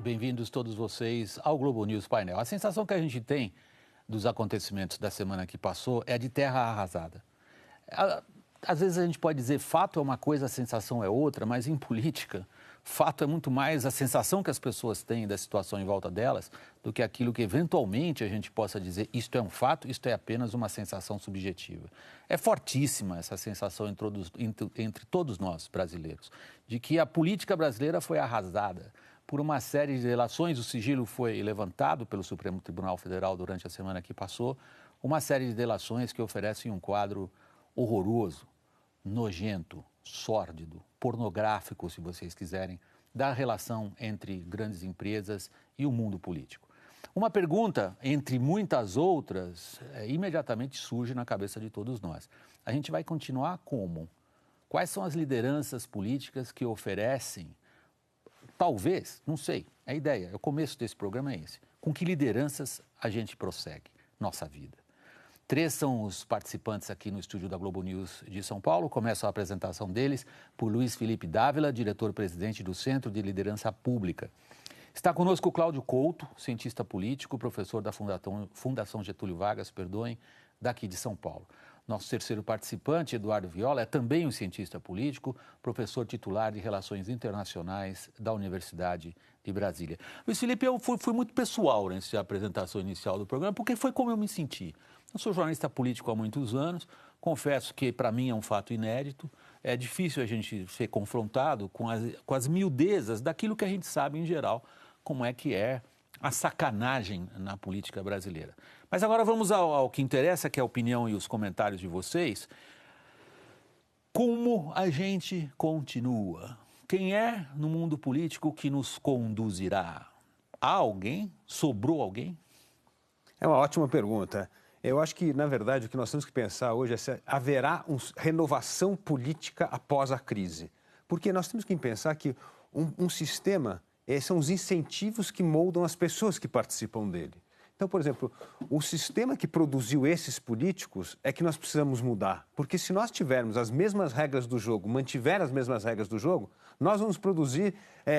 bem-vindos todos vocês ao Globo News Painel. A sensação que a gente tem dos acontecimentos da semana que passou é de terra arrasada. Às vezes a gente pode dizer fato é uma coisa, a sensação é outra, mas em política, fato é muito mais a sensação que as pessoas têm da situação em volta delas do que aquilo que eventualmente a gente possa dizer isto é um fato, isto é apenas uma sensação subjetiva. É fortíssima essa sensação entre todos nós brasileiros, de que a política brasileira foi arrasada por uma série de delações. O sigilo foi levantado pelo Supremo Tribunal Federal durante a semana que passou, uma série de delações que oferecem um quadro horroroso, nojento, sórdido, pornográfico, se vocês quiserem, da relação entre grandes empresas e o mundo político. Uma pergunta, entre muitas outras, imediatamente surge na cabeça de todos nós. A gente vai continuar como? Quais são as lideranças políticas que oferecem, talvez, não sei, a ideia, o começo desse programa é esse, com que lideranças a gente prossegue nossa vida? 3 são os participantes aqui no estúdio da Globo News de São Paulo. Começo a apresentação deles por Luiz Felipe Dávila, diretor-presidente do Centro de Liderança Pública. Está conosco o Cláudio Couto, cientista político, professor da Fundação Getúlio Vargas, daqui de São Paulo. Nosso terceiro participante, Eduardo Viola, é também um cientista político, professor titular de Relações Internacionais da Universidade de Brasília. Luiz Felipe, eu fui muito pessoal nessa apresentação inicial do programa, porque foi como eu me senti. Eu sou jornalista político há muitos anos, confesso que para mim é um fato inédito, é difícil a gente ser confrontado com as miudezas daquilo que a gente sabe em geral, como é que é a sacanagem na política brasileira. Mas agora vamos ao que interessa, que é a opinião e os comentários de vocês. Como a gente continua? Quem é no mundo político que nos conduzirá? Há alguém? Sobrou alguém? É uma ótima pergunta. Eu acho que, na verdade, o que nós temos que pensar hoje é se haverá renovação política após a crise. Porque nós temos que pensar que um sistema são os incentivos que moldam as pessoas que participam dele. Então, por exemplo, o sistema que produziu esses políticos é que nós precisamos mudar. Porque se nós tivermos as mesmas regras do jogo, mantiver as mesmas regras do jogo, nós vamos produzir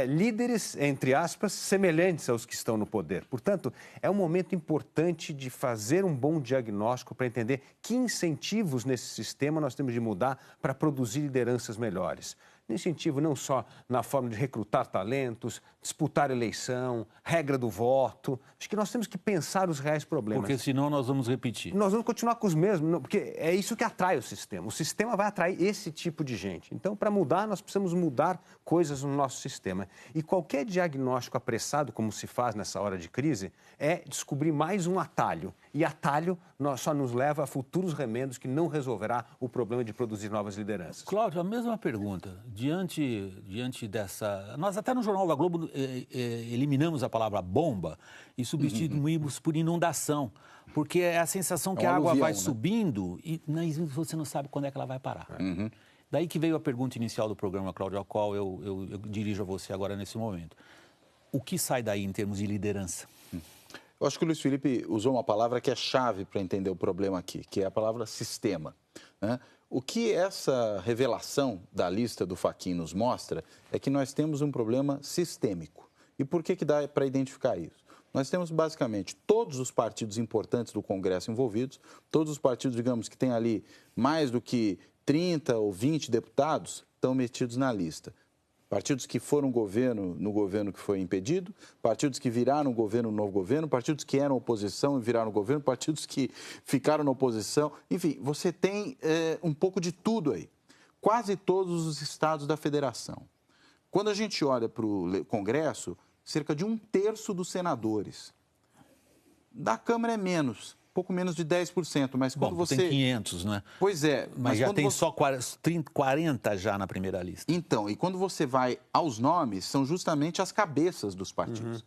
líderes, entre aspas, semelhantes aos que estão no poder. Portanto, é um momento importante de fazer um bom diagnóstico para entender que incentivos nesse sistema nós temos de mudar para produzir lideranças melhores. Incentivo não só na forma de recrutar talentos, disputar eleição, regra do voto. Acho que nós temos que pensar os reais problemas. Porque senão nós vamos repetir. Nós vamos continuar com os mesmos, porque é isso que atrai o sistema. O sistema vai atrair esse tipo de gente. Então, para mudar, nós precisamos mudar coisas no nosso sistema. E qualquer diagnóstico apressado, como se faz nessa hora de crise, é descobrir mais um atalho. E atalho só nos leva a futuros remendos que não resolverá o problema de produzir novas lideranças. Cláudio, a mesma pergunta. Diante dessa... Nós até no Jornal da Globo eliminamos a palavra bomba e substituímos por inundação, porque é a sensação que a água vai subindo e você não sabe quando é que ela vai parar. Daí que veio a pergunta inicial do programa, Cláudio, a qual eu dirijo a você agora nesse momento. O que sai daí em termos de liderança? Eu acho que o Luiz Felipe usou uma palavra que é chave para entender o problema aqui, que é a palavra sistema, né? O que essa revelação da lista do Fachin nos mostra é que nós temos um problema sistêmico. E por que dá para identificar isso? Nós temos basicamente todos os partidos importantes do Congresso envolvidos, todos os partidos, digamos, que têm ali mais do que 30 ou 20 deputados, estão metidos na lista. Partidos que foram no governo que foi impedido, partidos que viraram governo no novo governo, partidos que eram oposição e viraram governo, partidos que ficaram na oposição. Enfim, você tem um pouco de tudo aí. Quase todos os estados da federação. Quando a gente olha para o Congresso, cerca de 1/3 dos senadores. Da Câmara é menos. Pouco menos de 10%, mas quando você... tem 500, né? Pois é. Mas já tem só 40 já na primeira lista. Então, e quando você vai aos nomes, são justamente as cabeças dos partidos.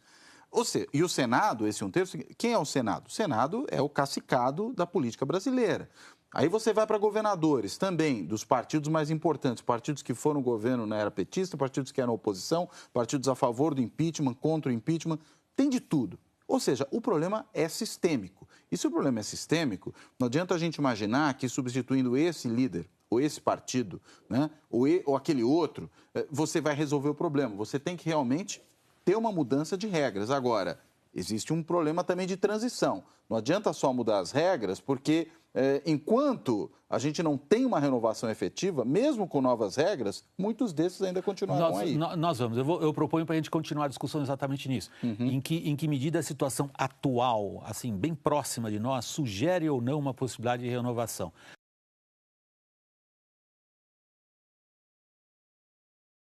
Ou seja, e o Senado, esse 1/3, quem é o Senado? O Senado é o cacicado da política brasileira. Aí você vai para governadores também, dos partidos mais importantes, partidos que foram governo na era petista, partidos que eram oposição, partidos a favor do impeachment, contra o impeachment, tem de tudo. Ou seja, o problema é sistêmico. E se o problema é sistêmico, não adianta a gente imaginar que substituindo esse líder, ou esse partido, né, ou aquele outro, você vai resolver o problema. Você tem que realmente ter uma mudança de regras. Agora, existe um problema também de transição. Não adianta só mudar as regras, porque enquanto a gente não tem uma renovação efetiva, mesmo com novas regras, muitos desses ainda continuarão aí. Nós vamos. Eu proponho para a gente continuar a discussão exatamente nisso. Em que medida a situação atual, assim, bem próxima de nós, sugere ou não uma possibilidade de renovação.